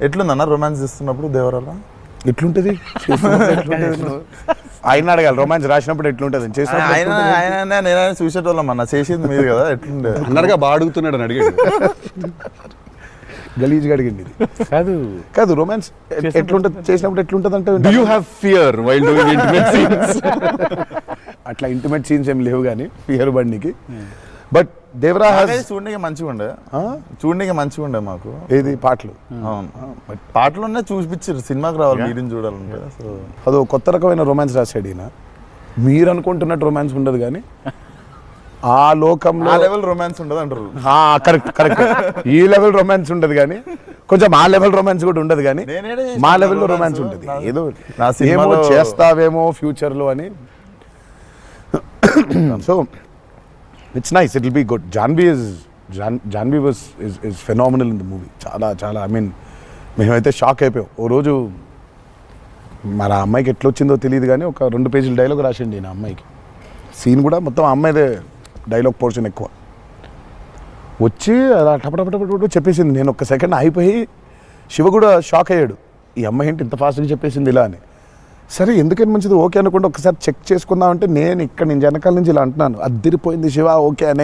ఎట్లుందన్న romance చేస్తున్నప్పుడు దేవరాల ఎట్లుంటది ఆయన అడగాలి రొమాన్స్ రాసినప్పుడు ఎట్లుంటది ఆయన నేనైనా చూసేటోళ్ళం అన్న చేసేది మీరు కదా ఎట్లుండే అన్నర్గా బాగా అడుగుతున్నాడు అని అడిగాడు. గలీజ్గా అడిగింది ఇది. కాదు రొమాన్స్ ఎట్లుంటది చేసినప్పుడు ఎట్లుంటది అంటే Do you have fear while doing intimate scenes? అట్లా ఇంటిమేట్ సీన్స్ ఏం లేవు కానీ ఫియర్ బండికి. బట్ దేవరా చూడడానికి మంచిగా ఉండే మాకు ఏది పాటలు అవును పాటలున్నా చూపించారు సినిమాకి రావాలి మీరిని చూడాలంటే. సో అదో కొత్త రకమైన రొమాన్స్ రాశాడు ఈయన. మీరు అనుకుంటున్నట్టు రొమాన్స్ ఉండదు కానీ ఆ లోకంలో ఆ లెవెల్ రొమాన్స్ ఉండదు అంటారు. కరెక్ట్ ఈ లెవెల్ రొమాన్స్ ఉండదు కానీ కొంచెం ఆ లెవెల్ రొమాన్స్ కూడా ఉండదు కానీ మా లెవెల్లో రొమాన్స్ ఉంటుంది. ఏదో ఏమో చేస్తావేమో ఫ్యూచర్లో అని. So it's nice, it will be good. Janhvi is phenomenal in the movie. చాలా ఐ మీన్ మేమైతే షాక్ అయిపోయాం. ఓ రోజు మరి ఆ అమ్మాయికి ఎట్లా వచ్చిందో తెలియదు కానీ ఒక 2 పేజీల డైలాగ్ రాసిండి నా అమ్మాయికి. సీన్ కూడా మొత్తం ఆ అమ్మాయిదే డైలాగ్ పోర్షన్ ఎక్కువ వచ్చి అలా టపటపట చెప్పేసింది. నేను ఒక్క సెకండ్ అయిపోయి శివ కూడా షాక్ అయ్యాడు, ఈ అమ్మాయి ఏంటి ఇంత ఫాస్ట్గా చెప్పేసింది ఇలా అని. సరే ఎందుకని మంచిది ఓకే అనుకుంటే ఒకసారి చెక్ చేసుకుందామంటే నేను ఇక్కడ నుంచి వెనకాల నుంచి ఇలా అంటున్నాను, అద్దిరిపోయింది శివ ఓకే అని.